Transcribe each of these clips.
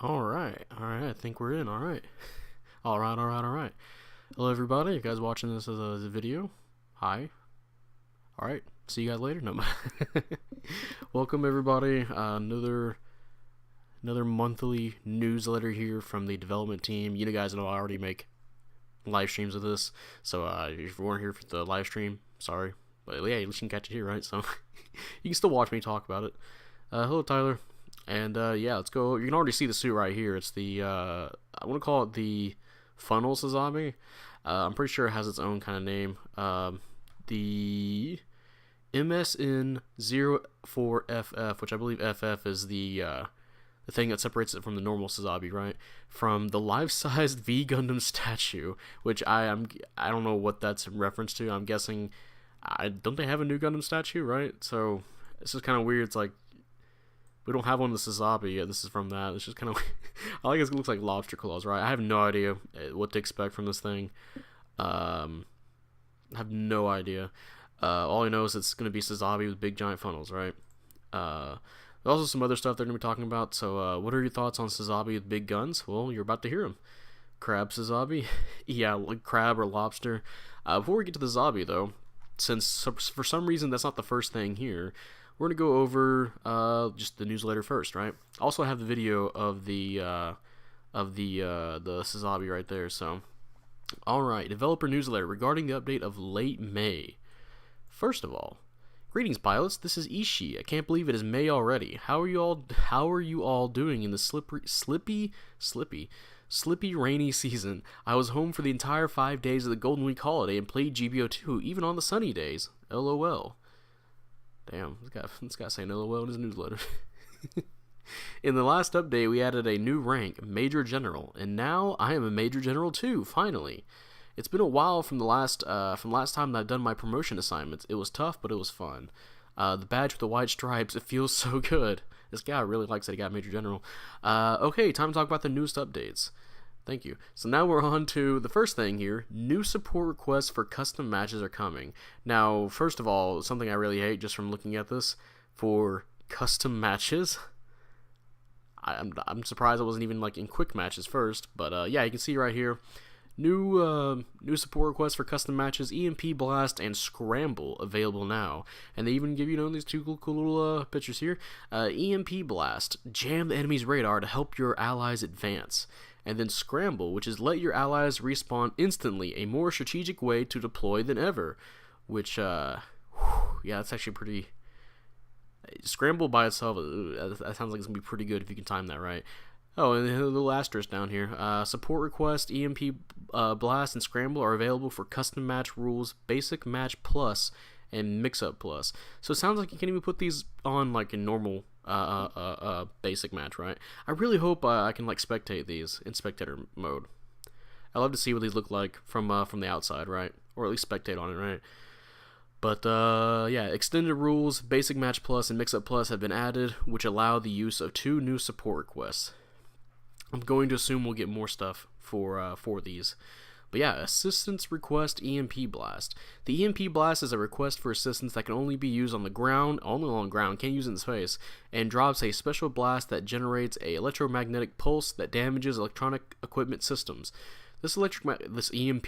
Alright, I think we're in, alright. Alright. Hello everybody, you guys watching this as a video? Hi. Alright, see you guys later. No. Welcome everybody, another monthly newsletter here from the development team. You guys know I already make live streams of this, so if you weren't here for the live stream, sorry. But yeah, at least you can catch it here, right? So you can still watch me talk about it. Hello Tyler. And yeah, let's go. You can already see the suit right here. It's the I want to call it the funnel Sazabi. I'm pretty sure it has its own kind of name. The MSN04FF, which I believe FF is the thing that separates it from the normal Sazabi, right? From the life-sized V Gundam statue, which I don't know what that's in reference to. I'm guessing don't they have a new Gundam statue, right? So it's just kind of weird. It's like, we don't have one of the Sazabi yet. This is from that. It's just kind of I like it looks like lobster claws, right? I have no idea what to expect from this thing. I have no idea. All I know is it's going to be Sazabi with big giant funnels, right? There's also some other stuff they're going to be talking about. So what are your thoughts on Sazabi with big guns? Well, you're about to hear them. Crab Sazabi? Yeah, like crab or lobster. Before we get to the Sazabi, though, since for some reason that's not the first thing here, we're going to go over just the newsletter first, right? Also, I have the video of the Sazabi right there. So, all right, developer newsletter regarding the update of late May. First of all, greetings, pilots. This is Ishii. I can't believe it is May already. How are you all doing in the slippy rainy season? I was home for the entire 5 days of the Golden Week holiday and played GBO2 even on the sunny days. LOL. Damn, this guy saying LOL in his newsletter. In the last update, we added a new rank, Major General, and now I am a Major General too, finally. It's been a while from last time that I've done my promotion assignments. It was tough, but it was fun. The badge with the white stripes, it feels so good. This guy really likes that he got Major General. Okay, time to talk about the newest updates. Thank you. So now we're on to the first thing here. New support requests for custom matches are coming. Now, first of all, something I really hate just from looking at this, for custom matches, I'm surprised it wasn't even like in quick matches first, but yeah, you can see right here, new support requests for custom matches, EMP Blast and Scramble available now, and they even give these two cool little pictures here. EMP Blast, jam the enemy's radar to help your allies advance. And then Scramble, which is let your allies respawn instantly, a more strategic way to deploy than ever. Which, yeah, that's actually pretty... Scramble by itself, that sounds like it's going to be pretty good if you can time that right. Oh, and a little asterisk down here. Support request, EMP Blast, and Scramble are available for custom match rules, Basic Match Plus, and Mix-Up Plus. So it sounds like you can even put these on like a normal basic match, right? I really hope I can like spectate these in spectator mode. I love to see what these look like from the outside, right? Or at least spectate on it, right? But yeah, extended rules, Basic Match Plus, and Mix-Up Plus have been added, which allow the use of 2 new support requests. I'm going to assume we'll get more stuff for these. But yeah, assistance request EMP Blast. The EMP Blast is a request for assistance that can only be used on the ground, only on the ground, can't use it in space, and drops a special blast that generates a electromagnetic pulse that damages electronic equipment systems. This EMP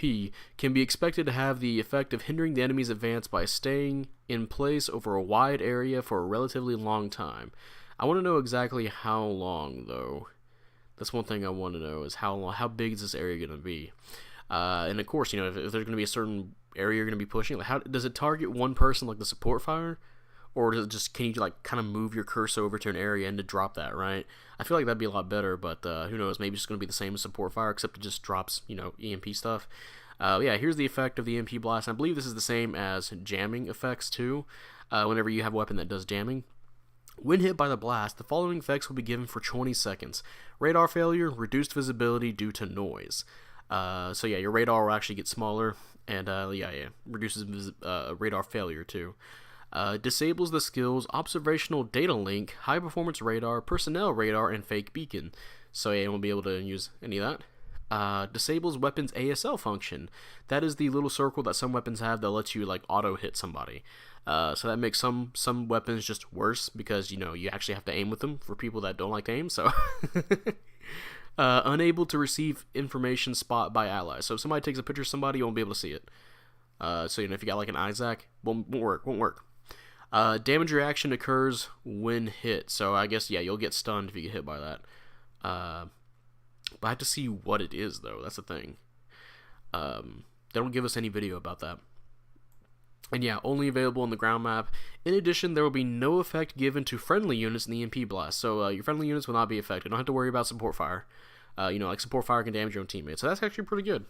can be expected to have the effect of hindering the enemy's advance by staying in place over a wide area for a relatively long time. I want to know exactly how long, though. That's one thing I want to know, is how big is this area going to be? And of course, if there's going to be a certain area you're going to be pushing, like how does it target one person like the support fire, or does it just, can you like kind of move your cursor over to an area and to drop that, right? I feel like that'd be a lot better, but who knows? Maybe it's just going to be the same as support fire, except it just drops EMP stuff. Yeah, here's the effect of the EMP blast. I believe this is the same as jamming effects too. Whenever you have a weapon that does jamming. When hit by the blast, the following effects will be given for 20 seconds. Radar failure, reduced visibility due to noise. So yeah, your radar will actually get smaller, and yeah, reduces radar failure too. Disables the skills Observational Data Link, High Performance Radar, Personnel Radar, and Fake Beacon. So yeah, you won't be able to use any of that. Disables Weapons ASL function. That is the little circle that some weapons have that lets you like auto hit somebody. So that makes some weapons just worse because, you know, you actually have to aim with them for people that don't like to aim. So unable to receive information spot by allies. So if somebody takes a picture of somebody, you won't be able to see it. So, you know, if you got like an Isaac, won't work. Damage reaction occurs when hit. So I guess, yeah, you'll get stunned if you get hit by that. But I have to see what it is, though. That's the thing. They don't give us any video about that. And yeah, only available on the ground map. In addition, there will be no effect given to friendly units in the EMP blast. So your friendly units will not be affected. Don't have to worry about support fire. You know, like support fire can damage your own teammates. So that's actually pretty good.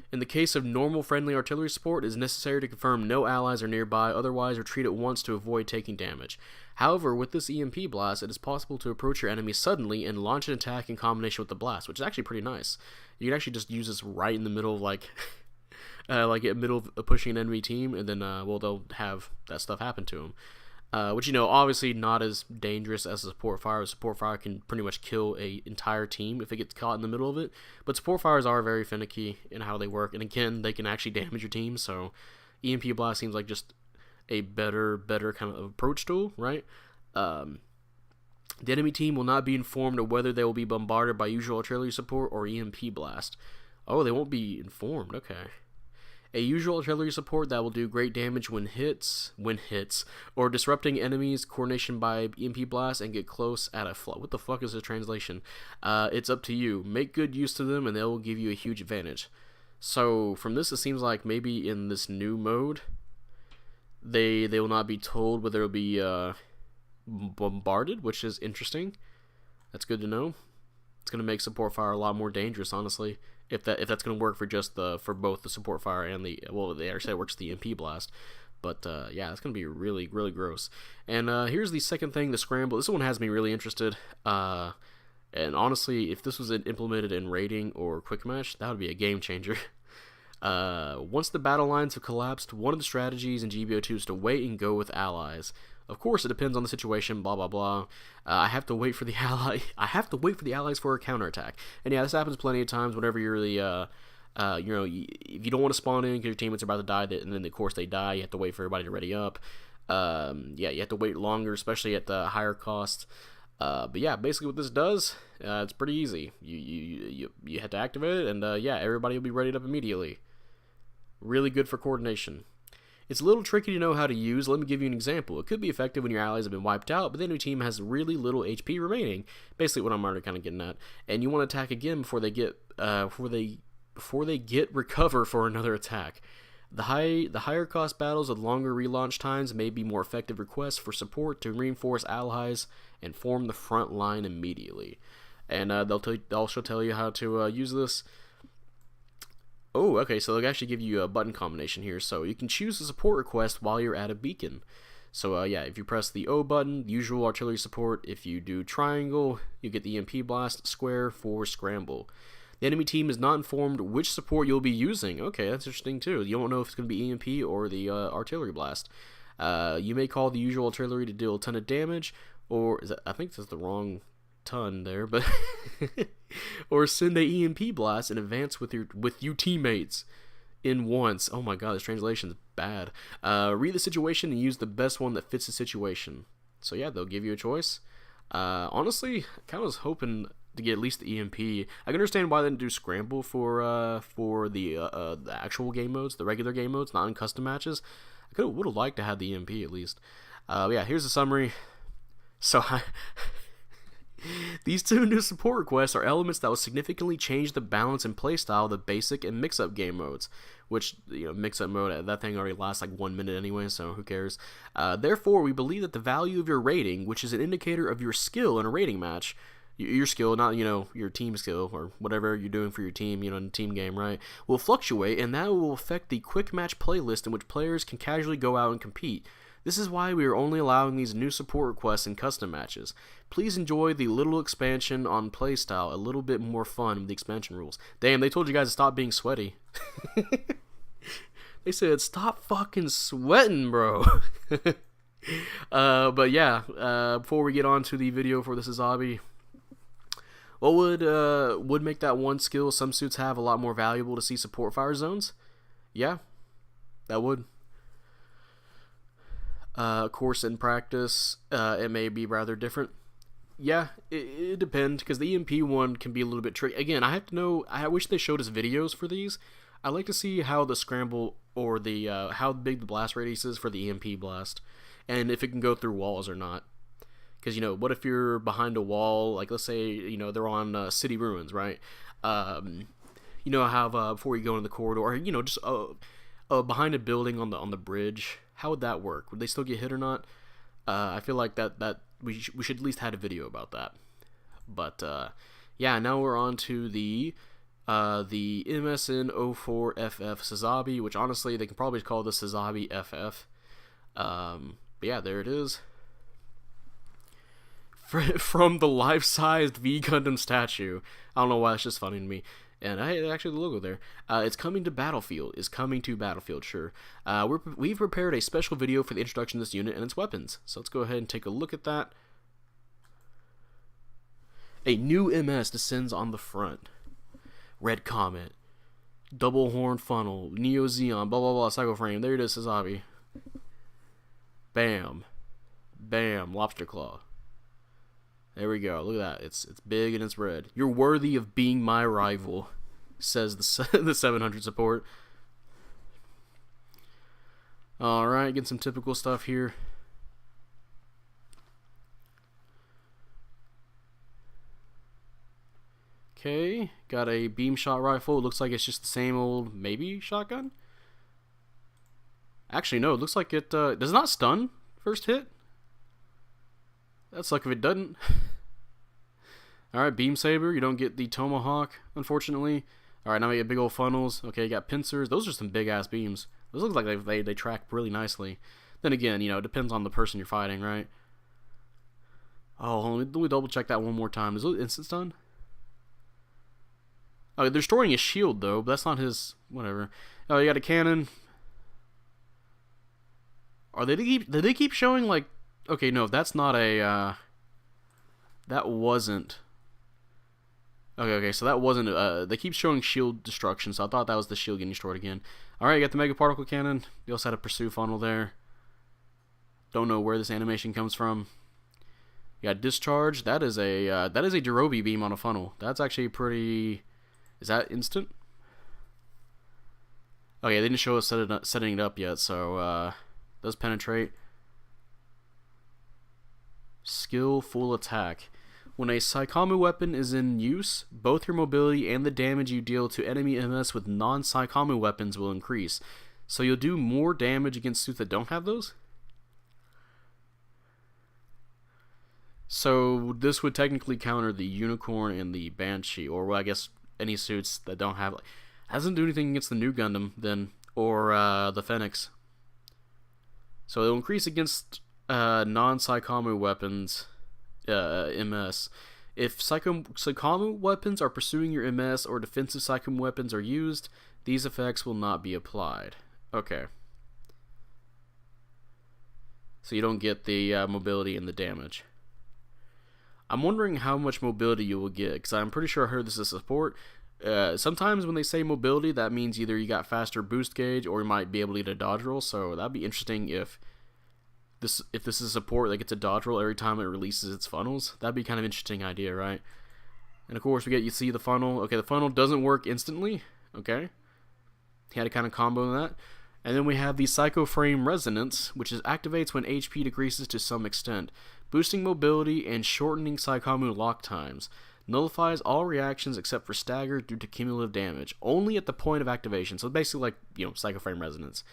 In the case of normal friendly artillery support, it is necessary to confirm no allies are nearby, otherwise retreat at once to avoid taking damage. However, with this EMP blast, it is possible to approach your enemy suddenly and launch an attack in combination with the blast, which is actually pretty nice. You can actually just use this right in the middle of, like, like in the middle of pushing an enemy team, and then, well, they'll have that stuff happen to them. Which, you know, obviously not as dangerous as a support fire. A support fire can pretty much kill an entire team if it gets caught in the middle of it. But support fires are very finicky in how they work. And again, they can actually damage your team. So EMP blast seems like just a better kind of approach tool, right? The enemy team will not be informed of whether they will be bombarded by usual artillery support or EMP blast. Oh, they won't be informed. Okay. A usual artillery support that will do great damage when hits, or disrupting enemies' coordination by EMP blast and get close at a what the fuck is the translation? It's up to you. Make good use of them and they will give you a huge advantage. So from this, it seems like maybe in this new mode, they will not be told whether it'll be bombarded, which is interesting. That's good to know. It's gonna make support fire a lot more dangerous, honestly. If that's gonna work for both the support fire and the, well, they actually works the EMP blast, but yeah, that's gonna be really gross. And here's the second thing, the scramble. This one has me really interested. And honestly, if this was implemented in raiding or quick match, that would be a game changer. Once the battle lines have collapsed, one of the strategies in GBO2 is to wait and go with allies. Of course, it depends on the situation, blah, blah, blah. I have to wait for the allies for a counterattack. And yeah, this happens plenty of times whenever you're the, you know, if you don't want to spawn in because your teammates are about to die, and then of course they die, you have to wait for everybody to ready up. Yeah, you have to wait longer, especially at the higher cost. But yeah, basically what this does, it's pretty easy. You have to activate it, and yeah, everybody will be readied up immediately. Really good for coordination. It's a little tricky to know how to use. Let me give you an example. It could be effective when your allies have been wiped out, but then your team has really little HP remaining. Basically, what I'm already kind of getting at. And you want to attack again before they get recover for another attack. The higher cost battles with longer relaunch times may be more effective requests for support to reinforce allies and form the front line immediately. And they'll also tell you how to use this. Oh, okay, so they'll actually give you a button combination here. So you can choose a support request while you're at a beacon. So yeah, if you press the O button, usual artillery support. If you do triangle, you get the EMP blast. Square for scramble. The enemy team is not informed which support you'll be using. Okay, that's interesting too. You don't know if it's going to be EMP or the artillery blast. You may call the usual artillery to deal a ton of damage, or I think that's the wrong ton there, but or send a EMP blast in advance with you teammates in once. Oh my god, this translation is bad. Read the situation and use the best one that fits the situation. So yeah, they'll give you a choice. Honestly, I kind of was hoping to get at least the EMP. I can understand why they didn't do scramble for the actual game modes, the regular game modes, not in custom matches. I would have liked to have the EMP at least. Yeah, here's the summary. So these two new support requests are elements that will significantly change the balance and playstyle of the basic and mix-up game modes, which, you know, mix-up mode, that thing already lasts like 1 minute anyway, so who cares. Therefore, we believe that the value of your rating, which is an indicator of your skill in a rating match, your skill, not, you know, your team skill or whatever you're doing for your team, you know, in a team game, right, will fluctuate, and that will affect the quick match playlist in which players can casually go out and compete. This is why we are only allowing these new support requests in custom matches. Please enjoy the little expansion on playstyle, a little bit more fun with the expansion rules. Damn, they told you guys to stop being sweaty. They said, stop fucking sweating, bro. But yeah, before we get on to the video for the Sazabi, what would make that one skill some suits have a lot more valuable to see support fire zones? Yeah, that would. Of course, in practice, it may be rather different. Yeah, it depends, because the EMP one can be a little bit tricky. Again, I have to know, I wish they showed us videos for these. I like to see how the scramble, or the how big the blast radius is for the EMP blast, and if it can go through walls or not. Because, you know, what if you're behind a wall, like, let's say, you know, they're on city ruins, right? You know how before you go in the corridor, or, you know, just behind a building on the bridge, how would that work? Would they still get hit or not? I feel like that we should at least had a video about that. But yeah, now we're on to the MSN04 FF Sazabi, which honestly they can probably call the Sazabi FF. But yeah, there it is. From the life-sized V Gundam statue. I don't know why, it's just funny to me. And actually the logo there. It's coming to Battlefield. Is coming to Battlefield, sure. We've prepared a special video for the introduction of this unit and its weapons. So let's go ahead and take a look at that. A new MS descends on the front. Red Comet. Double Horn Funnel. Neo Xeon. Blah, blah, blah. Psycho Frame. There it is, Sazabi. Bam. Bam. Lobster Claw. There we go. Look at that. It's big and it's red. You're worthy of being my rival, says the 700 support. Alright, get some typical stuff here. Okay, got a beam shot rifle. It looks like it's just the same old, maybe, shotgun? Actually, no, it looks like it does not stun first hit. That's like if it doesn't. Alright, beam saber. You don't get the tomahawk, unfortunately. Alright, now we get big old funnels. Okay, you got pincers. Those are some big ass beams. Those look like they track really nicely. Then again, you know, it depends on the person you're fighting, right? Oh, let me double check that one more time. Is it instant stun? Oh, they're storing his shield though, but that's not his. Whatever. Oh, you got a cannon. Did they keep showing like? Okay, no, that's not a. That wasn't. Okay, so that wasn't. They keep showing shield destruction, so I thought that was the shield getting destroyed again. All right, you got the mega particle cannon. You also had a pursue funnel there. Don't know where this animation comes from. You got discharge. That is a Derobi beam on a funnel. That's actually pretty. Is that instant? Okay, they didn't show us setting it up yet, so does penetrate. Skill full attack. When a Psychomu weapon is in use, both your mobility and the damage you deal to enemy MS with non-Psychomu weapons will increase. So you'll do more damage against suits that don't have those? So this would technically counter the Unicorn and the Banshee, or well, I guess any suits that don't have... Hasn't do anything against the new Gundam, then, or the Phoenix. So it'll increase against non-Psychomu weapons... MS. If Psychomu weapons are pursuing your MS or defensive Psychomu weapons are used, these effects will not be applied. Okay. So you don't get the mobility and the damage. I'm wondering how much mobility you will get, because I'm pretty sure I heard this is support. Sometimes when they say mobility, that means either you got faster boost gauge or you might be able to get a dodge roll, so that'd be interesting if this is support that gets a dodge roll every time it releases its funnels. That'd be kind of an interesting idea, right? And of course you see the funnel. Okay, the funnel doesn't work instantly. Okay. He had a kind of combo in that. And then we have the Psycho Frame Resonance, which activates when HP decreases to some extent, boosting mobility and shortening Psychomu lock times. Nullifies all reactions except for stagger due to cumulative damage, only at the point of activation. So basically like, you know, Psycho Frame Resonance.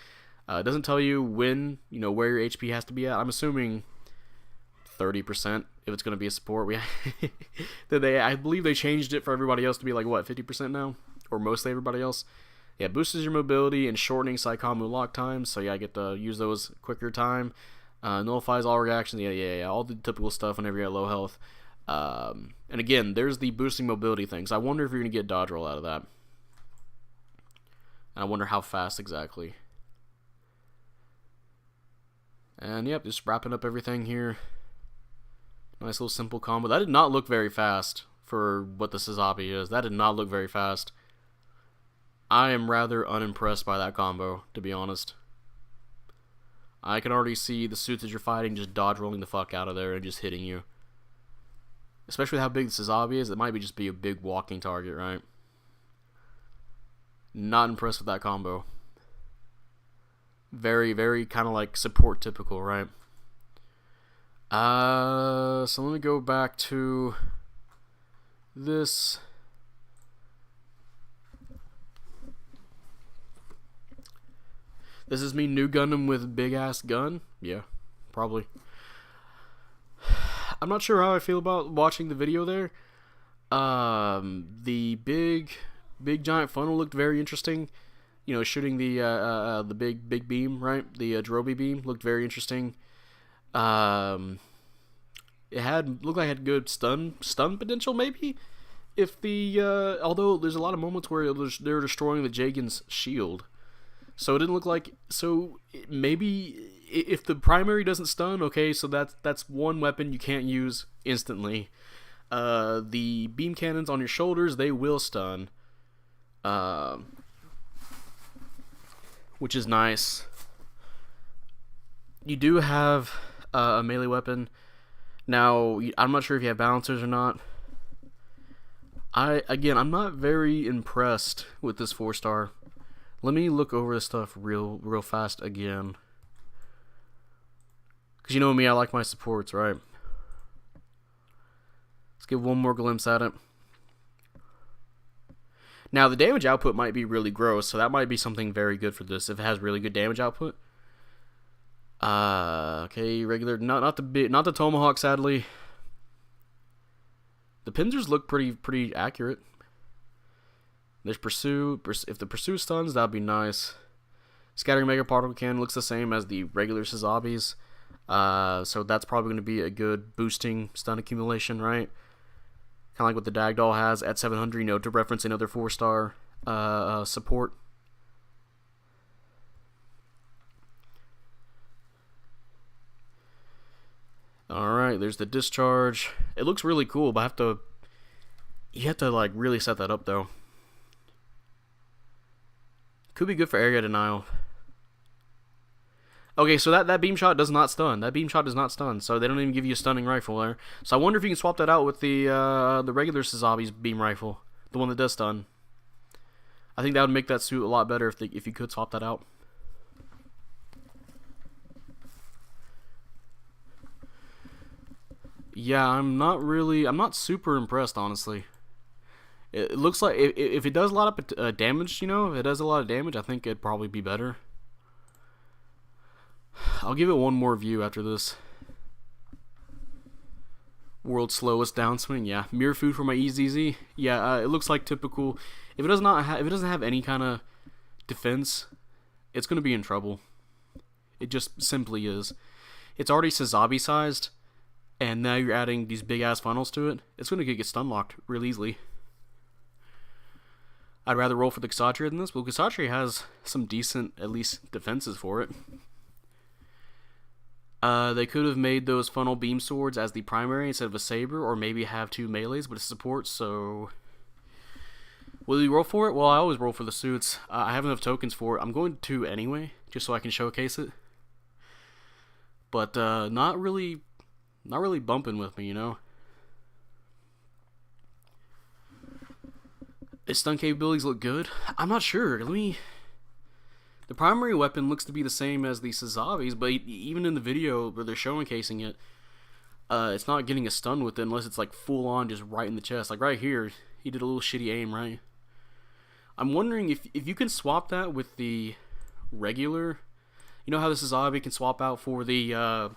It doesn't tell you when, you know, where your HP has to be at. I'm assuming 30% if it's going to be a support. I believe they changed it for everybody else to be like, what, 50% now? Or mostly everybody else? Yeah, boosts your mobility and shortening Psychomu lock times. So yeah, I get to use those quicker time. Nullifies all reactions. Yeah, all the typical stuff whenever you're at low health. And again, there's the boosting mobility things. I wonder if you're going to get dodge roll out of that. And I wonder how fast exactly. And yep, just wrapping up everything here. Nice little simple combo. That did not look very fast for what the Sazabi is. That did not look very fast. I am rather unimpressed by that combo, to be honest. I can already see the suits that you're fighting just dodge rolling the fuck out of there and just hitting you. Especially with how big the Sazabi is, it might just be a big walking target, right? Not impressed with that combo. Very, very kind of like support typical, right? So let me go back to this. This is me new Gundam with big ass gun. Yeah, probably. I'm not sure how I feel about watching the video there. The big giant funnel looked very interesting. You know, shooting the big beam, right? The Droby beam looked very interesting. It looked like it had good stun potential, maybe. If the although there's a lot of moments where they're destroying the Jagan's shield, so it didn't look like. So maybe if the primary doesn't stun, okay, so that's one weapon you can't use instantly. The beam cannons on your shoulders, they will stun, which is nice. You do have a melee weapon. Now, I'm not sure if you have balancers or not. I'm not very impressed with this 4-star. Let me look over this stuff real fast again. Because you know me, I like my supports, right? Let's give one more glimpse at it. Now, the damage output might be really gross, so that might be something very good for this if it has really good damage output. Okay, regular, not the Tomahawk, sadly. The Pinzers look pretty accurate. There's Pursue. If the Pursue stuns, that'd be nice. Scattering Mega Particle Cannon looks the same as the regular Sazabis. So that's probably going to be a good boosting stun accumulation, right? Kind of like what the Dagdoll has at 700, you know, to reference another 4-star support. Alright, there's the discharge. It looks really cool, but you have to like really set that up though. Could be good for area denial. Okay, so that beam shot does not stun. That beam shot does not stun, so they don't even give you a stunning rifle there. So I wonder if you can swap that out with the regular Sazabi's beam rifle, the one that does stun. I think that would make that suit a lot better if you could swap that out. Yeah, I'm not super impressed, honestly. It looks like if it does a lot of damage, you know, if it does a lot of damage, I think it'd probably be better. I'll give it one more view after this. World's slowest downswing, yeah. Mirror food for my EZZ, yeah. It looks like typical. If it doesn't have any kind of defense, it's gonna be in trouble. It just simply is. It's already Sazabi sized, and now you're adding these big ass funnels to it. It's gonna get stun locked real easily. I'd rather roll for the Kshatriya than this, but Kshatriya has some decent, at least, defenses for it. They could have made those funnel beam swords as the primary instead of a saber, or maybe have 2 melees, but it's support, so... Will you roll for it? Well, I always roll for the suits. I have enough tokens for it. I'm going to anyway, just so I can showcase it. But, not really bumping with me, you know? Its stun capabilities look good. I'm not sure. The primary weapon looks to be the same as the Sazabi's, but even in the video where they're showcasing it, it's not getting a stun with it unless it's like full on just right in the chest. Like right here, he did a little shitty aim, right? I'm wondering if you can swap that with the regular. You know how the Sazabi can swap out for the, I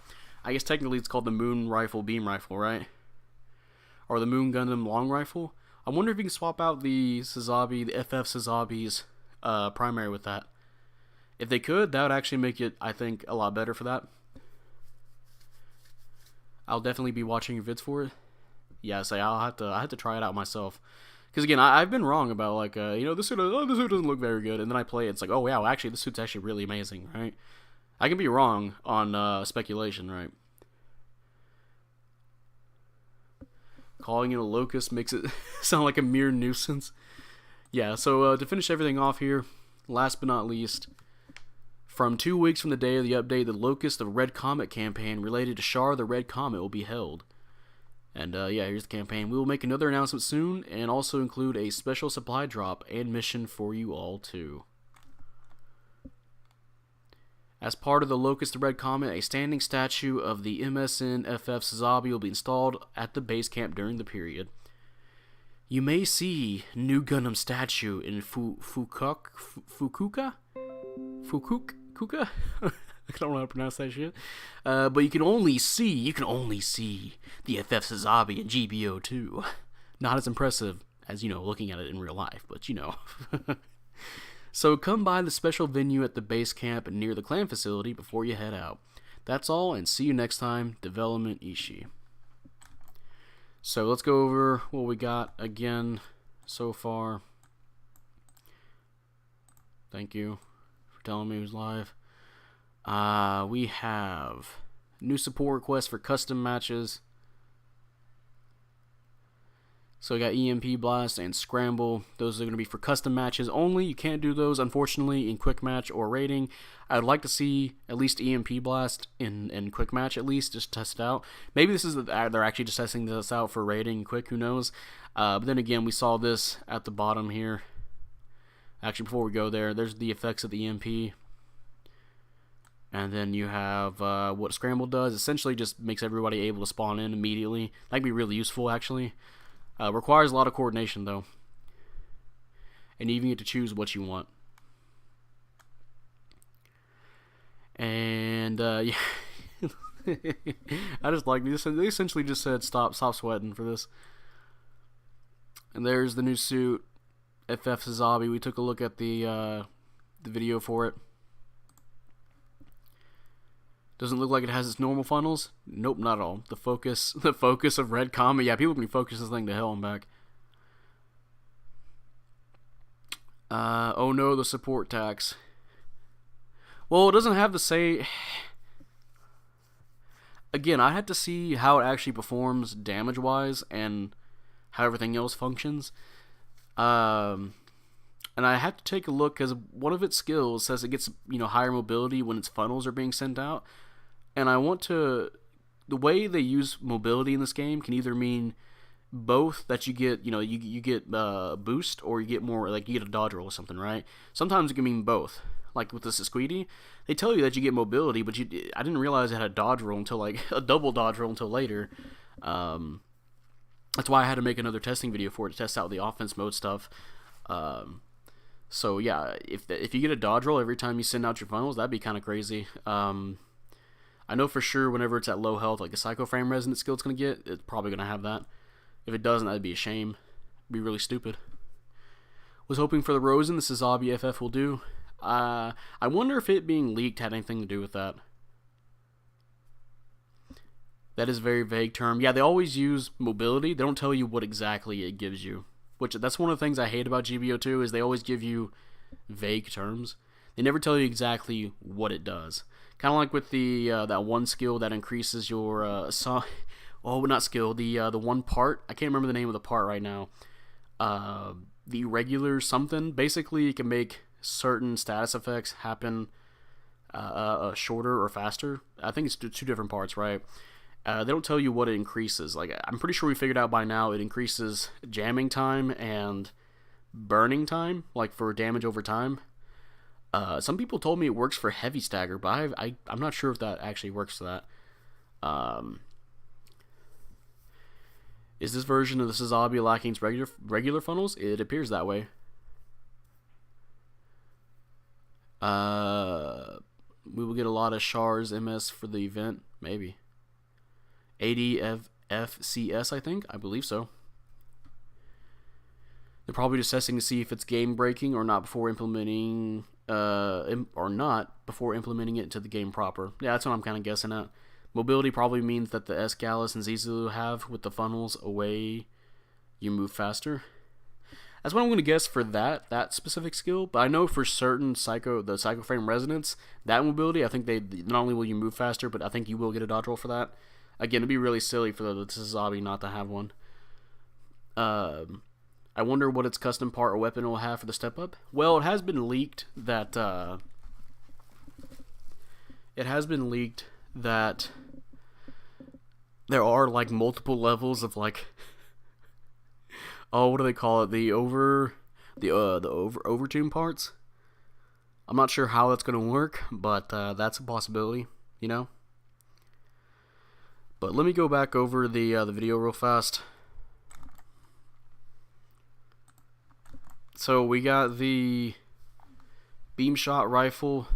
guess technically it's called the Moon Rifle Beam Rifle, right? Or the Moon Gundam Long Rifle. I wonder if you can swap out the Sazabi, the FF Sazabi's primary with that. If they could, that would actually make it, I think, a lot better for that. I'll definitely be watching your vids for it. Yeah, so I have to try it out myself. Because again, I've been wrong about like, you know, this suit doesn't look very good, and then I play it, it's like, oh wow, actually this suit's actually really amazing, right? I can be wrong on speculation, right? Calling it a locust makes it sound like a mere nuisance. Yeah, so to finish everything off here, last but not least, From 2 weeks from the day of the update, the Locust of Red Comet campaign related to Shar the Red Comet will be held. And yeah, here's the campaign. We will make another announcement soon, and also include a special supply drop and mission for you all too. As part of the Locust of Red Comet, a standing statue of the MSN FF Sazabi will be installed at the base camp during the period. You may see new Gundam statue in Fukuoka? I don't know how to pronounce that shit. But you can only see the FF Sazabi in GBO2. Not as impressive as, looking at it in real life, but So come by the special venue at the base camp near the clan facility before you head out. That's all, and see you next time. Development Ishii. So let's go over what we got again so far. Thank you for telling me who's live. We have new support requests for custom matches. So we got EMP Blast and Scramble. Those are going to be for custom matches only. You can't do those, unfortunately, in Quick Match or Rating. I'd like to see at least EMP Blast in Quick Match, at least, just test it out. Maybe this is they're actually just testing this out for Rating Quick, who knows. But then again, we saw this at the bottom here. Actually, before we go there, there's the effects of the EMP. And then you have what Scramble does. Essentially just makes everybody able to spawn in immediately. That can be really useful, actually. Requires a lot of coordination, though. And you even get to choose what you want. And, yeah. I just like this. They essentially just said, stop sweating for this. And there's the new suit. FF Sazabi. We took a look at the video for it. Doesn't look like it has its normal funnels. Nope, not at all. The focus of Red Comet. Yeah, people can focus this thing to hell and back. Oh no, the support tax. Well, it doesn't have to say. Again, I had to see how it actually performs damage-wise and how everything else functions. And I have to take a look because one of its skills says it gets higher mobility when its funnels are being sent out. And I want to, the way they use mobility in this game can either mean both, that you get, you get boost, or you get more, like you get a dodge roll or something, right? Sometimes it can mean both. Like with the Squeedy, they tell you that you get mobility, but I didn't realize it had a dodge roll until like a double dodge roll until later. That's why I had to make another testing video for it to test out the offense mode stuff. So yeah, if you get a dodge roll every time you send out your funnels, that'd be kind of crazy. I know for sure whenever it's at low health, like the Psycho Frame Resonance skill it's going to get, it's probably going to have that. If it doesn't, that'd be a shame. It'd be really stupid. Was hoping for the Rosen, the Sazabi FF will do. I wonder if it being leaked had anything to do with that. That is a very vague term. Yeah, they always use mobility. They don't tell you what exactly it gives you. Which, that's one of the things I hate about GBO2, is they always give you vague terms. They never tell you exactly what it does. Kind of like with the that one skill that increases your not skill, the one part. I can't remember the name of the part right now. The regular something. Basically, it can make certain status effects happen shorter or faster. I think it's two different parts, right? They don't tell you what it increases. Like, I'm pretty sure we figured out by now it increases jamming time and burning time, like for damage over time. Some people told me it works for heavy stagger, but I'm not sure if that actually works for that. Is this version of the Sazabi lacking its regular funnels? It appears that way. We will get a lot of Shar's MS for the event, maybe. ADFCS, I believe so. They're probably just testing to see if it's game breaking or not before implementing it into the game proper. Yeah, that's what I'm kind of guessing at. Mobility probably means that the S Gallus and Zizulu have with the funnels away, you move faster. That's what I'm going to guess for that specific skill. But I know for certain the Psycho Frame Resonance, that mobility, I think they not only will you move faster, but I think you will get a dodge roll for that. Again, it'd be really silly for the Sazabi not to have one. I wonder what its custom part or weapon will have for the step up. Well, it has been leaked that it has been leaked that there are like multiple levels of like, oh, what do they call it? The overtune parts. I'm not sure how that's gonna work, but that's a possibility, you know. But let me go back over the video real fast. So we got the beam shot rifle,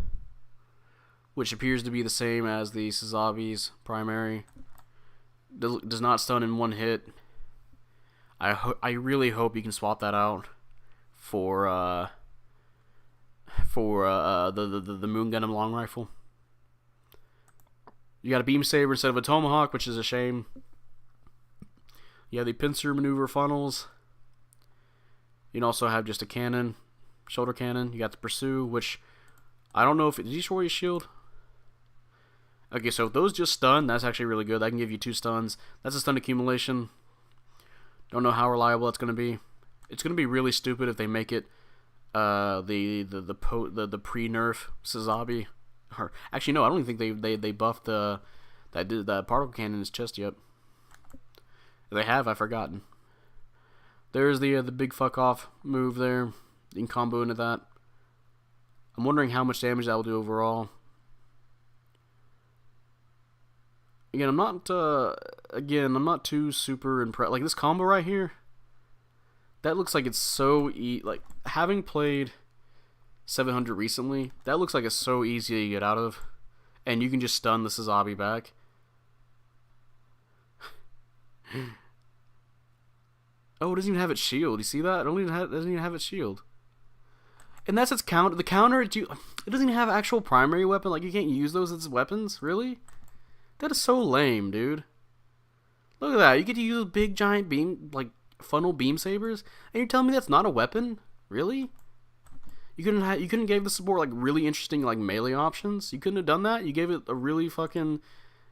which appears to be the same as the Sazabi's primary. Does not stun in one hit. I really hope you can swap that out for the Moon Gundam long rifle. You got a beam saber instead of a tomahawk, which is a shame. You have the pincer maneuver funnels. You can also have just a cannon, shoulder cannon. You got the pursue, which I don't know if it did destroy his shield. Okay, so if those just stun, that's actually really good. That can give you 2 stuns. That's a stun accumulation. Don't know how reliable that's going to be. It's going to be really stupid if they make it the pre-nerf Sazabi. Or actually, no, I don't even think they buffed that particle cannon in his chest yet. If they have, I've forgotten. There's the big fuck off move there. You can combo into that. I'm wondering how much damage that will do overall. Again, I'm not too super impressed. Like this combo right here, that looks like it's so like having played 700 recently, that looks like it's so easy to get out of, and you can just stun the Sazabi back. Oh, it doesn't even have its shield. You see that? It doesn't even have its shield. And that's its counter. The counter, it doesn't even have actual primary weapon. Like, you can't use those as weapons? Really? That is so lame, dude. Look at that. You get to use big, giant beam, like, funnel beam sabers? And you're telling me that's not a weapon? Really? You couldn't give the support, like, really interesting, like, melee options? You couldn't have done that? You gave it a really fucking...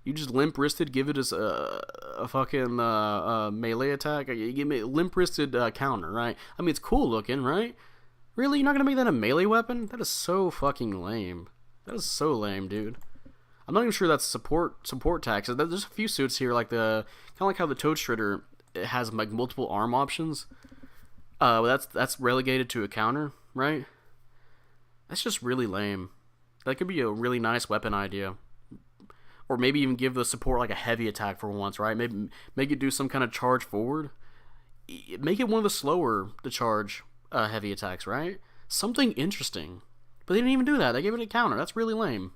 You just limp-wristed, give it as a fucking melee attack. You give me limp-wristed counter, right? I mean, it's cool looking, right? Really? You're not going to make that a melee weapon? That is so fucking lame. That is so lame, dude. I'm not even sure that's support tax. There's a few suits here, like kind of like how the Toad Strider has like multiple arm options. That's relegated to a counter, right? That's just really lame. That could be a really nice weapon idea. Or maybe even give the support like a heavy attack for once, right? Maybe make it do some kind of charge forward. Make it one of the slower to charge heavy attacks, right? Something interesting. But they didn't even do that. They gave it a counter. That's really lame.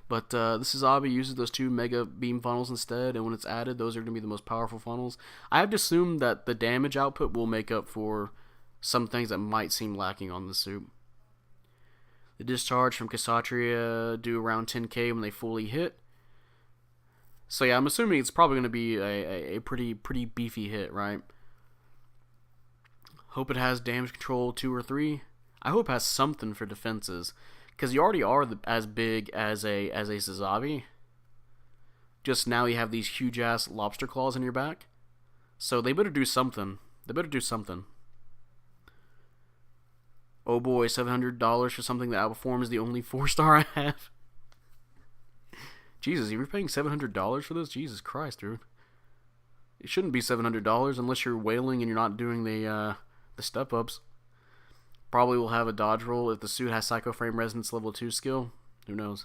But this Sazabi uses those 2 mega beam funnels instead, and when it's added, those are going to be the most powerful funnels. I have to assume that the damage output will make up for some things that might seem lacking on the suit. The discharge from Kshatriya do around 10k when they fully hit. So yeah, I'm assuming it's probably going to be a pretty beefy hit, right? Hope it has damage control 2 or 3. I hope it has something for defenses, because you already are as big as a Sazabi. Just now you have these huge ass lobster claws in your back. So they better do something. Oh boy, $700 for something that outperforms the only 4-star I have. Jesus, you're paying $700 for this? Jesus Christ, dude. It shouldn't be $700 unless you're whaling and you're not doing the step-ups. Probably will have a dodge roll if the suit has Psycho Frame Resonance level 2 skill. Who knows?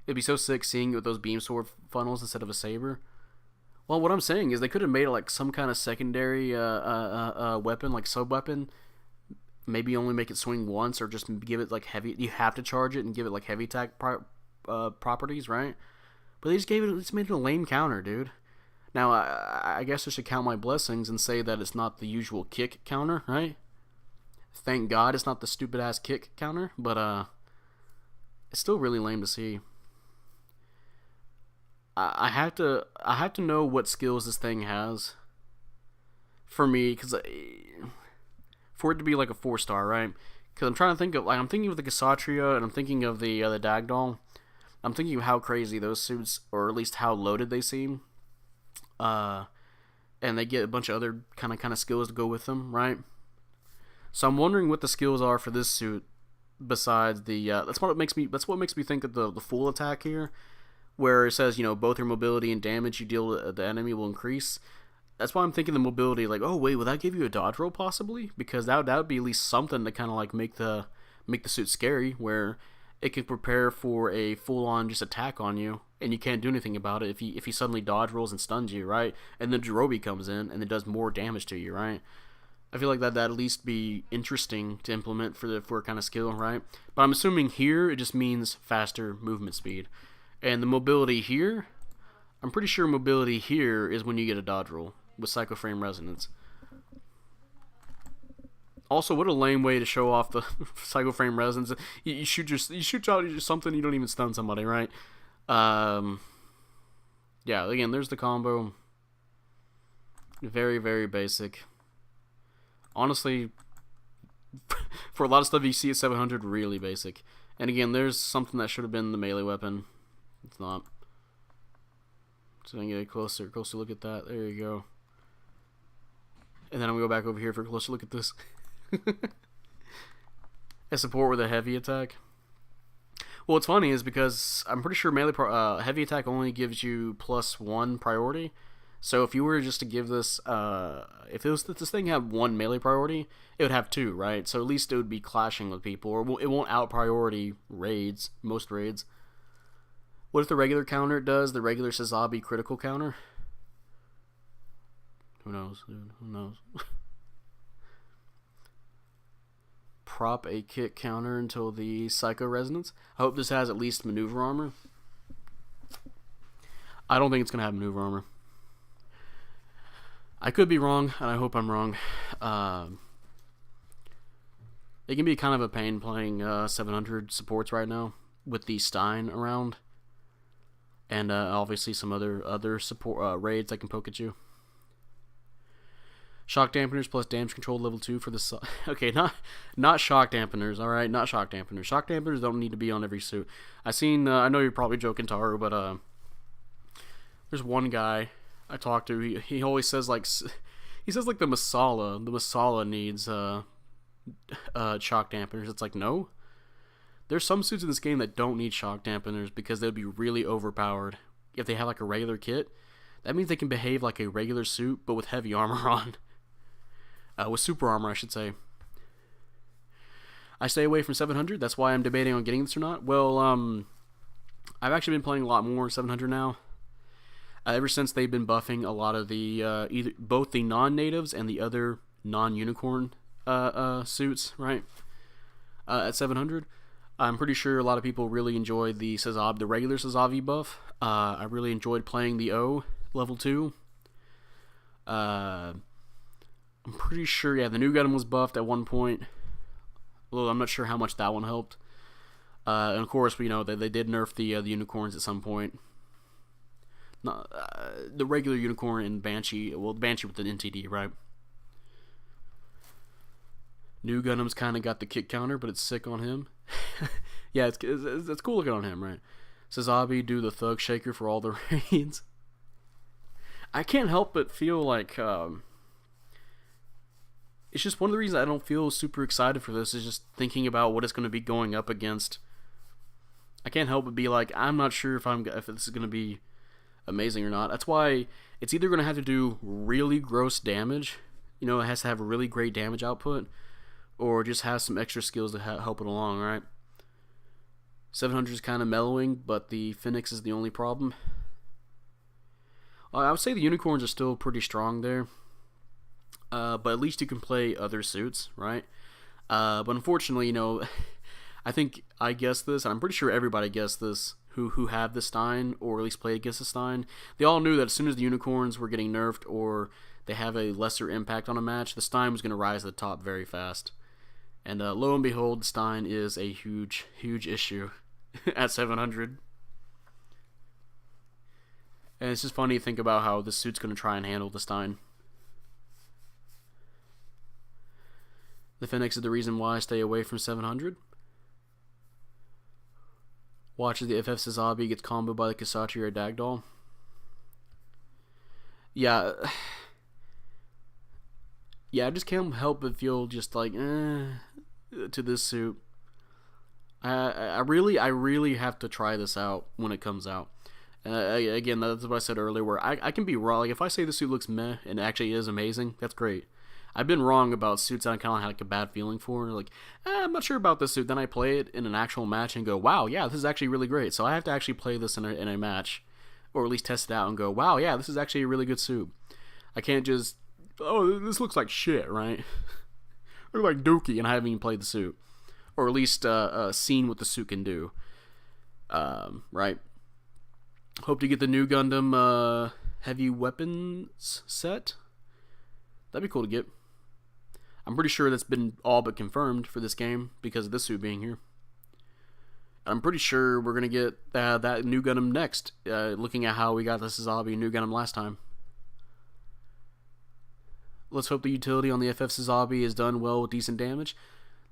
It'd be so sick seeing it with those beam sword funnels instead of a saber. Well, what I'm saying is they could have made it like some kind of secondary weapon, like sub-weapon. Maybe only make it swing once, or just give it like heavy. You have to charge it and give it like heavy attack properties, right? But they just made it a lame counter, dude. Now I guess I should count my blessings and say that it's not the usual kick counter, right? Thank God it's not the stupid ass kick counter, but it's still really lame to see. I have to know what skills this thing has for me, because for it to be like a 4-star, right? Because I'm trying to think of, like, I'm thinking of the Kshatriya, and I'm thinking of the Dagdoll. I'm thinking of how crazy those suits, or at least how loaded they seem. And they get a bunch of other kind of skills to go with them, right? So I'm wondering what the skills are for this suit besides the that's what makes me think of the full attack here, where it says, you know, both your mobility and damage you deal to the enemy will increase. That's why I'm thinking the mobility, like, oh wait, will that give you a dodge roll possibly? Because that would be at least something to kind of like make the suit scary, where it can prepare for a full on just attack on you, and you can't do anything about it if he suddenly dodge rolls and stuns you, right? And then Jirobi comes in and it does more damage to you, right? I feel like that'd at least be interesting to implement for a kind of skill, right? But I'm assuming here it just means faster movement speed. And the mobility here, I'm pretty sure mobility here is when you get a dodge roll with Psycho Frame Resonance. Also, what a lame way to show off the Psycho Frame Resonance. You shoot out something, you don't even stun somebody, right? Yeah, again, there's the combo. Very, very basic. Honestly, for a lot of stuff you see at 700, really basic. And again, there's something that should have been the melee weapon. It's not. So I can get a closer look at that. There you go. And then I'm going to go back over here for a closer look at this. A support with a heavy attack. Well, what's funny is because I'm pretty sure heavy attack only gives you +1 priority. So if you were just to give this, if this thing had 1 melee priority, it would have 2, right? So at least it would be clashing with people, or it won't out priority raids, most raids. What if the regular counter does the regular Sazabi critical counter? Who knows, dude? Who knows? Prop a kick counter until the Psycho Resonance. I hope this has at least maneuver armor. I don't think it's going to have maneuver armor. I could be wrong, and I hope I'm wrong. It can be kind of a pain playing 700 supports right now with the Stein around. And obviously some other support raids that can poke at you. Shock dampeners plus damage control level 2 for the okay, not shock dampeners, all right, not shock dampeners. Shock dampeners don't need to be on every suit. I know you're probably joking, Taru, but there's one guy I talked to. He always says like the Masala needs shock dampeners. It's like, no. There's some suits in this game that don't need shock dampeners because they'll be really overpowered. If they have like a regular kit, that means they can behave like a regular suit, but with heavy armor on. With super armor, I should say. I stay away from 700. That's why I'm debating on getting this or not. Well, I've actually been playing a lot more 700 now. Ever since they've been buffing a lot of the both the non-natives and the other non-unicorn suits, right? At 700. I'm pretty sure a lot of people really enjoyed the regular Sazabi buff. I really enjoyed playing the O level 2. I'm pretty sure, yeah, the new Gundam was buffed at one point. Although I'm not sure how much that one helped. And of course, we know that they did nerf the unicorns at some point. Not, the regular unicorn and Banshee, well, Banshee with the NTD, right? New Gundam's kind of got the kick counter, but it's sick on him. Yeah, it's cool looking on him, right? Sazabi do the thug shaker for all the raids. I can't help but feel like it's just one of the reasons I don't feel super excited for this is just thinking about what it's going to be going up against. I can't help but be like, I'm not sure if this is going to be amazing or not. That's why it's either going to have to do really gross damage, you know, it has to have a really great damage output, or just has some extra skills to help it along, right? 700 is kind of mellowing, but the Phoenix is the only problem. I would say the unicorns are still pretty strong there, but at least you can play other suits, right? But unfortunately, you know, I think I guessed this, and I'm pretty sure everybody guessed this, who have the Stein, or at least played against the Stein. They all knew that as soon as the unicorns were getting nerfed, or they have a lesser impact on a match, the Stein was going to rise to the top very fast. And lo and behold, Stein is a huge, huge issue at 700. And it's just funny to think about how this suit's going to try and handle the Stein. The Phoenix is the reason why I stay away from 700. Watches the FF Sazabi gets comboed by the Kisachi or Dagdoll. Yeah. Yeah, I just can't help but feel just like, to this suit. I really have to try this out when it comes out. Again, that's what I said earlier, where I can be wrong. Like, if I say the suit looks meh and it actually is amazing, that's great. I've been wrong about suits that I kind of had like a bad feeling for. Like, I'm not sure about this suit. Then I play it in an actual match and go, wow, yeah, this is actually really great. So I have to actually play this in a match, or at least test it out and go, wow, yeah, this is actually a really good suit. I can't just, oh, this looks like shit, right? Look like Dookie, and I haven't even played the suit, or at least seen what the suit can do. Right. Hope to get the new Gundam heavy weapons set. That'd be cool to get. I'm pretty sure that's been all but confirmed for this game because of this suit being here. I'm pretty sure we're going to get that new Gundam next, looking at how we got the Sazabi new Gundam last time. Let's hope the utility on the FF Sazabi is done well with decent damage.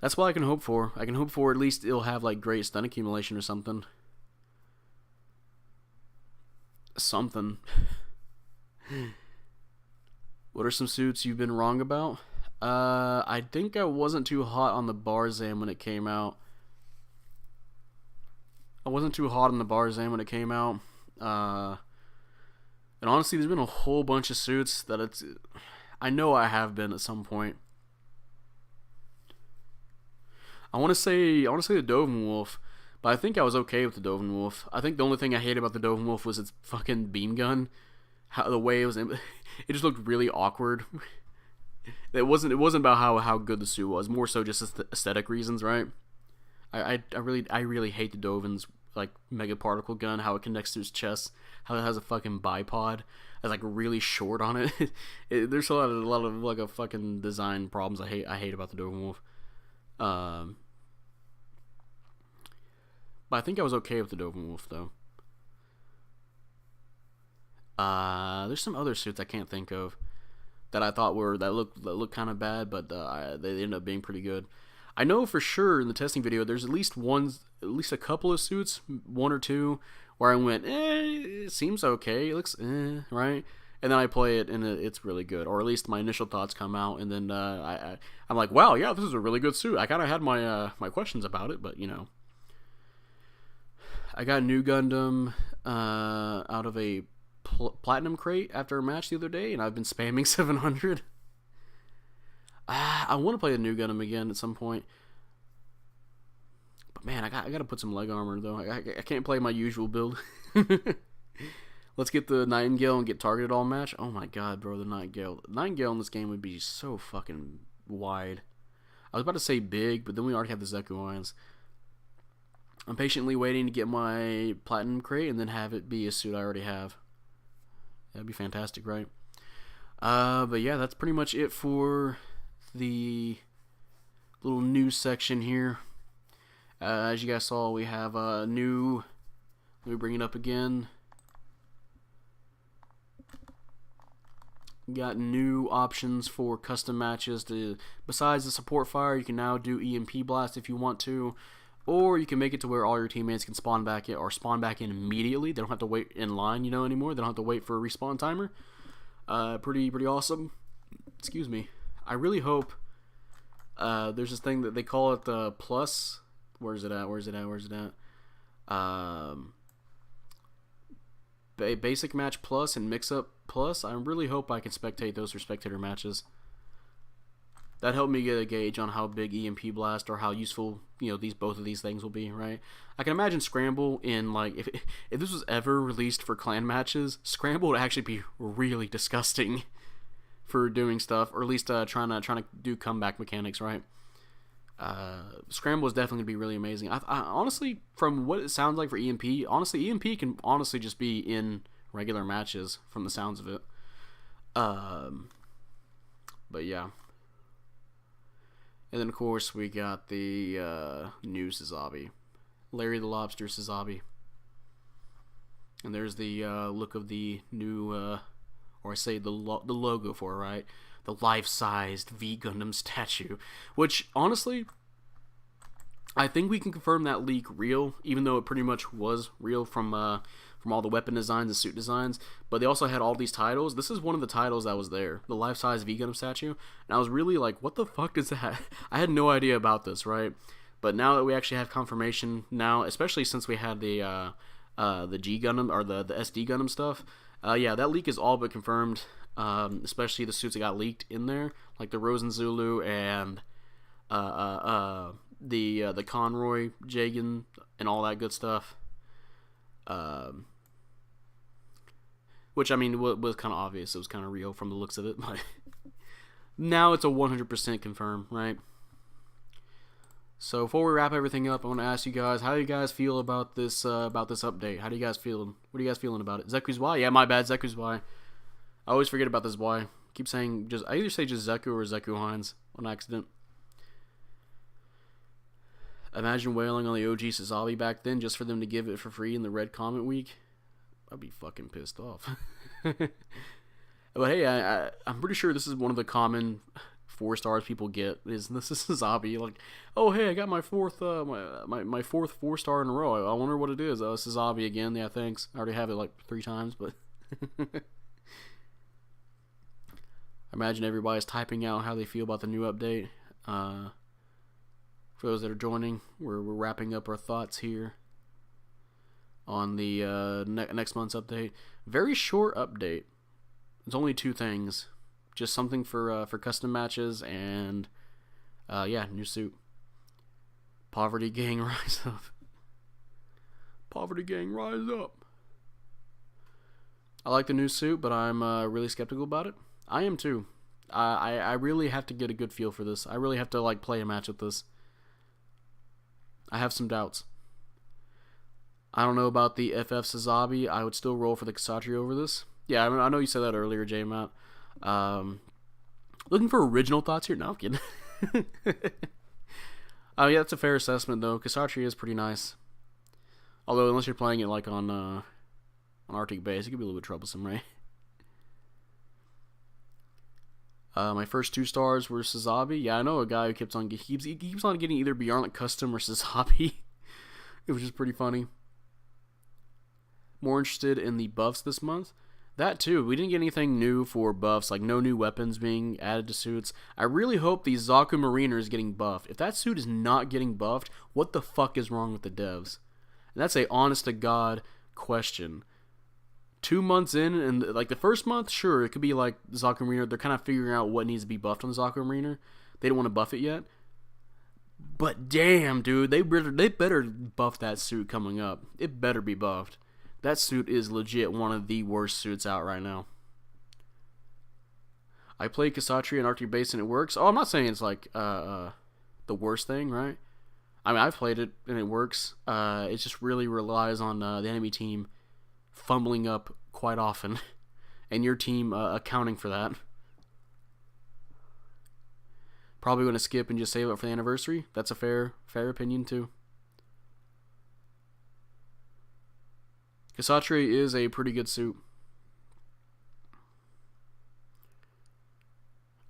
That's what I can hope for. I can hope for at least it'll have like great stun accumulation or something. Something. What are some suits you've been wrong about? I think I wasn't too hot on the Barzan when it came out. I wasn't too hot on the Barzan when it came out. And honestly, there's been a whole bunch of suits that I know I have been at some point. I want to say the Dovin Wolf, but I think I was okay with the Dovin Wolf. I think the only thing I hate about the Dovin Wolf was its fucking beam gun. How the way it was, it just looked really awkward. It wasn't about how good the suit was. More so just aesthetic reasons, right? I really hate the Dovin's like mega particle gun. How it connects to his chest. How it has a fucking bipod. It's like really short on it. There's a lot of like a fucking design problems I hate about the Dovin Wolf. But I think I was okay with the Dovin Wolf though. There's some other suits I can't think of that I thought that look kind of bad, but they ended up being pretty good. I know for sure in the testing video there's at least a couple of suits, one or two, where I went, it seems okay, it looks right, and then I play it and it's really good, or at least my initial thoughts come out, and then I'm like, wow, yeah, this is a really good suit. I kind of had my my questions about it, but you know, I got New Gundam out of a platinum crate after a match the other day, and I've been spamming 700. I want to play a New Gundam again at some point, but man, I got to put some leg armor though. I can't play my usual build. Let's get the Nightingale and get targeted all match. Oh my god, bro, the Nightingale in this game would be so fucking wide. I was about to say big, but then we already have the Zeku Lions. I'm patiently waiting to get my platinum crate and then have it be a suit I already have. That'd be fantastic, right? But yeah, that's pretty much it for the little news section here. As you guys saw, we have a new. Let me bring it up again. Got new options for custom matches. Besides the support fire, you can now do EMP blast if you want to. Or you can make it to where all your teammates can spawn back in immediately. They don't have to wait in line, anymore. They don't have to wait for a respawn timer. Pretty awesome. Excuse me. I really hope there's this thing that they call it the plus. Where's it at? Basic match plus and mix up plus. I really hope I can spectate those for spectator matches. That helped me get a gauge on how big EMP blast or how useful both of these things will be, right? I can imagine Scramble in like if this was ever released for clan matches, Scramble would actually be really disgusting for doing stuff, or at least trying to do comeback mechanics, right? Scramble is definitely gonna be really amazing. I honestly, from what it sounds like for EMP, honestly EMP can honestly just be in regular matches from the sounds of it. But yeah. And then, of course, we got the new Sazabi. Larry the Lobster Sazabi. And there's the look of the new, or I say the logo for it, right? The life-sized V Gundam statue. Which, honestly, I think we can confirm that leak real, even though it pretty much was real from all the weapon designs and suit designs. But they also had all these titles. This is one of the titles that was there, the life-size V Gundam statue. And I was really like, what the fuck is that? I had no idea about this, right? But now that we actually have confirmation now, especially since we had the G Gundam or the SD Gundam stuff, yeah, that leak is all but confirmed. Especially the suits that got leaked in there, like the Rosen Zulu and the Conroy Jagan and all that good stuff. Which, I mean, was kind of obvious. It was kind of real from the looks of it. But now it's a 100% confirmed, right? So before we wrap everything up, I want to ask you guys, how do you guys feel about this update? How do you guys feel? What are you guys feeling about it? Zeku's Y? Yeah, my bad, Zeku's Y. I always forget about this Y. Keep saying I either say just Zeku or Zeku Hines on accident. Imagine wailing on the OG Sazabi back then just for them to give it for free in the Red Comment Week. I'd be fucking pissed off. But hey, I'm pretty sure this is one of the common 4 stars people get. This is Sazabi. Like, oh hey, I got my fourth my fourth 4-star in a row. I wonder what it is. Oh, Sazabi again. Yeah, thanks. I already have it like 3 times, but. Imagine everybody's typing out how they feel about the new update. For those that are joining, we're wrapping up our thoughts here on the next month's update. Very short update. It's only 2 things. Just something for custom matches and yeah, new suit. Poverty Gang rise up. Poverty Gang rise up. I like the new suit, but I'm really skeptical about it. I am too. I really have to get a good feel for this. I really have to like play a match with this. I have some doubts. I don't know about the FF Sazabi. I would still roll for the Kshatriya over this. Yeah, I mean, I know you said that earlier, J-Matt. Looking for original thoughts here? No, I'm kidding. Yeah, that's a fair assessment though. Kshatriya is pretty nice. Although unless you're playing it like on Arctic base, it could be a little bit troublesome, right? My first 2 stars were Sazabi. Yeah, I know a guy who keeps on getting either Bjarnlic Custom or Sazabi, which is pretty funny. More interested in the buffs this month. That too. We didn't get anything new for buffs, like no new weapons being added to suits. I really hope the Zaku Mariner is getting buffed. If that suit is not getting buffed, what the fuck is wrong with the devs? And that's a honest to God question. 2 months in, and like the first month, sure, it could be like Zaku Mariner. They're kind of figuring out what needs to be buffed on the Zaku Mariner. They don't want to buff it yet. But damn, dude, they better buff that suit coming up. It better be buffed. That suit is legit one of the worst suits out right now. I played Kshatriya in Arctic Base and it works. Oh, I'm not saying it's like the worst thing, right? I mean, I've played it and it works. It just really relies on the enemy team fumbling up quite often, and your team accounting for that. Probably going to skip and just save it for the anniversary. That's a fair opinion too. Kshatriya is a pretty good suit.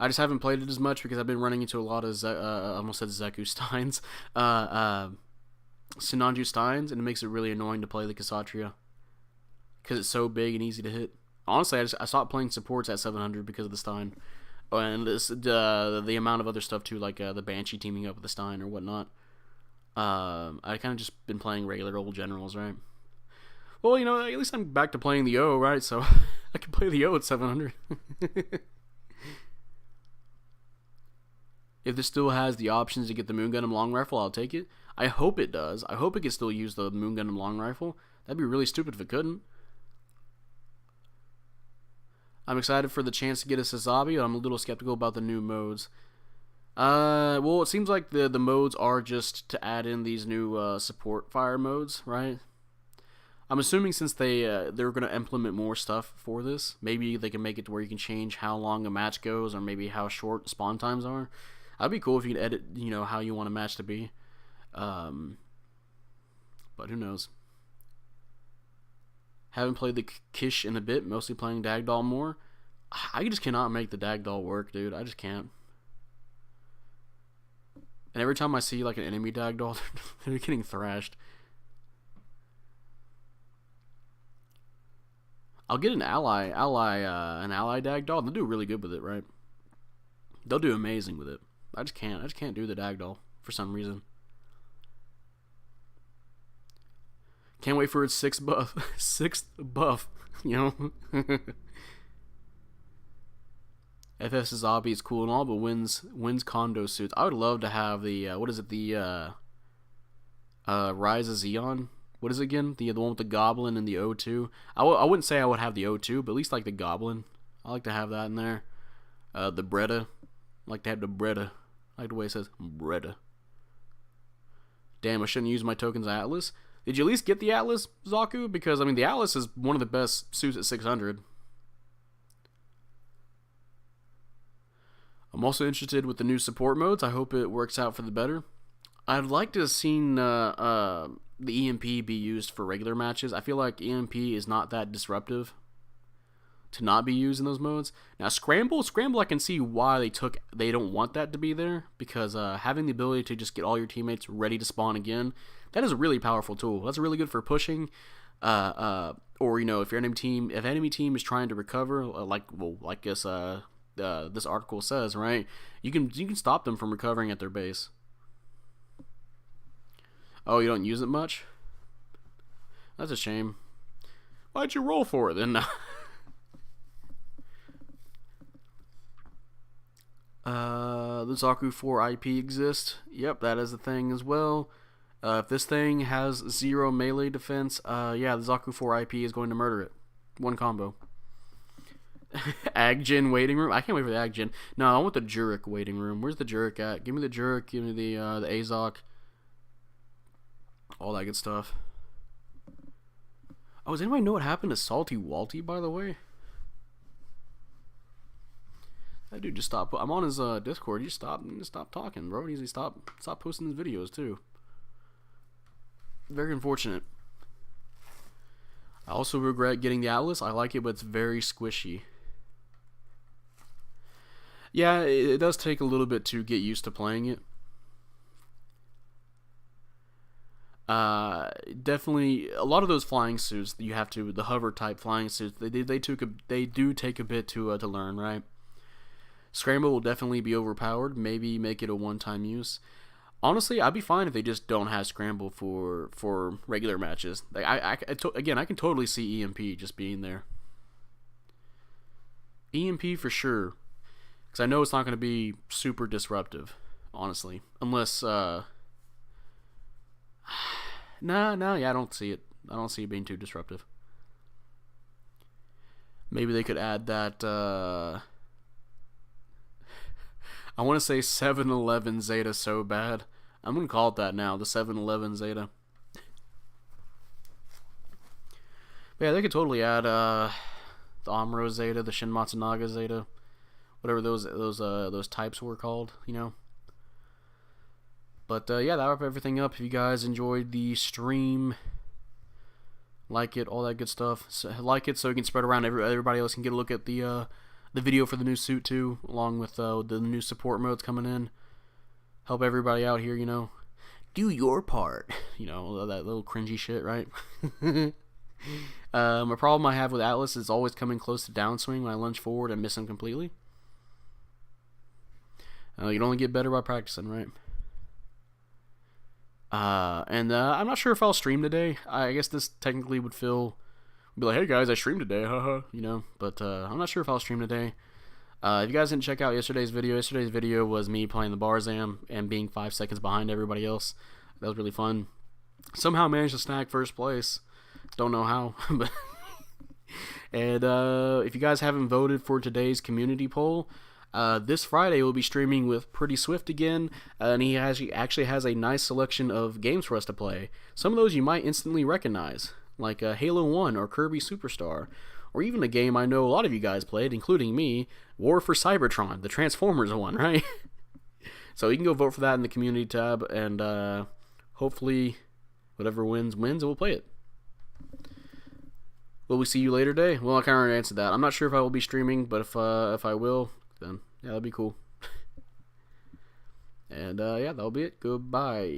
I just haven't played it as much because I've been running into a lot of I almost said Zeku Steins, Sinanju Steins, and it makes it really annoying to play the Kshatriya because it's so big and easy to hit. Honestly, I stopped playing supports at 700 because of the Stein. Oh, and the amount of other stuff too, like the Banshee teaming up with the Stein or whatnot. I kind of just been playing regular old generals, right? Well, you know, at least I'm back to playing the O, right? So I can play the O at 700. If this still has the options to get the Moon Gundam Long Rifle, I'll take it. I hope it does. I hope it can still use the Moon Gundam Long Rifle. That'd be really stupid if it couldn't. I'm excited for the chance to get a Sazabi, but I'm a little skeptical about the new modes. Well, it seems like the modes are just to add in these new support fire modes, right? I'm assuming since they're going to implement more stuff for this, maybe they can make it to where you can change how long a match goes, or maybe how short spawn times are. That'd be cool if you could edit, you know, how you want a match to be. But who knows? Haven't played the Kish in a bit, mostly playing Dagdoll more. I just cannot make the Dagdoll work, dude. I just can't. And every time I see like an enemy Dagdoll, they're getting thrashed. I'll get an ally Dagdoll. They'll do really good with it, right? They'll do amazing with it. I just can't do the Dagdoll for some reason. Can't wait for its sixth buff. Sixth buff, you know. FF Sazabi is cool and all, but wins condo suits. I would love to have the what is it? The Rise of Xeon. What is it again? The one with the goblin and the O2. I wouldn't say I would have the O2, but at least like the goblin. I like to have that in there. The Breda. I like to have the Breda. I like the way it says Breda. Damn, I shouldn't use my tokens Atlas. Did you at least get the Atlas, Zaku? Because I mean, the Atlas is one of the best suits at 600. I'm also interested with the new support modes. I hope it works out for the better. I'd like to have seen the EMP be used for regular matches. I feel like EMP is not that disruptive to not be used in those modes. Now, Scramble I can see why they don't want that to be there, because having the ability to just get all your teammates ready to spawn again, that is a really powerful tool. That's really good for pushing, or you know, if enemy team is trying to recover, like this this article says, right? You can stop them from recovering at their base. Oh, you don't use it much? That's a shame. Why'd you roll for it then? The Zaku 4 IP exists. Yep, that is a thing as well. If this thing has 0 melee defense, yeah, the Zaku 4 IP is going to murder it. One combo. Agjin waiting room. I can't wait for the Agjin. No, I want the Jurek waiting room. Where's the Jurek at? Give me the Jurek. Give me the Azok. All that good stuff. Oh, does anybody know what happened to Salty Walty, by the way? That dude just stopped. I'm on his Discord. He just stop talking, bro. He needs to stop posting his videos too. Very unfortunate. I also regret getting the Atlas. I like it, but it's very squishy. Yeah, it does take a little bit to get used to playing it. Definitely a lot of those flying suits that you have to, the hover type flying suits, they do take a bit to learn, right? Scramble will definitely be overpowered. Maybe make it a one-time use. Honestly, I'd be fine if they just don't have Scramble for regular matches. Like again, I can totally see EMP just being there. EMP for sure, because I know it's not going to be super disruptive, honestly, unless yeah, I don't see it. I don't see it being too disruptive. Maybe they could add that. I want to say 7-Eleven Zeta so bad. I'm going to call it that now, the 7-Eleven Zeta. But yeah, they could totally add the Amuro Zeta, the Shin Matsunaga Zeta, whatever those types were called, you know. But yeah, that'll wrap everything up. If you guys enjoyed the stream, like it, all that good stuff. So, like it so you can spread around, everybody else can get a look at the video for the new suit too, along with the new support modes coming in. Help everybody out here, you know. Do your part. You know, that little cringy shit, right? A problem I have with Atlas is always coming close to downswing when I lunge forward and miss him completely. You can only get better by practicing, right? And I'm not sure if I'll stream today. I guess this technically would be like, hey guys, I streamed today, haha, you know, but I'm not sure if I'll stream today. If you guys didn't check out yesterday's video was me playing the Barzam and being 5 seconds behind everybody else. That was really fun. Somehow managed to snag first place. Don't know how, but and if you guys haven't voted for today's community poll, this Friday we'll be streaming with Pretty Swift again, and he actually has a nice selection of games for us to play. Some of those you might instantly recognize, like Halo 1 or Kirby Superstar, or even a game I know a lot of you guys played, including me, War for Cybertron, the Transformers one, right? So you can go vote for that in the community tab, and hopefully whatever wins, and we'll play it. Will we see you later today? Well, I kind of already answered that. I'm not sure if I will be streaming, but if I will, then yeah, that'd be cool. And yeah, that'll be it. Goodbye.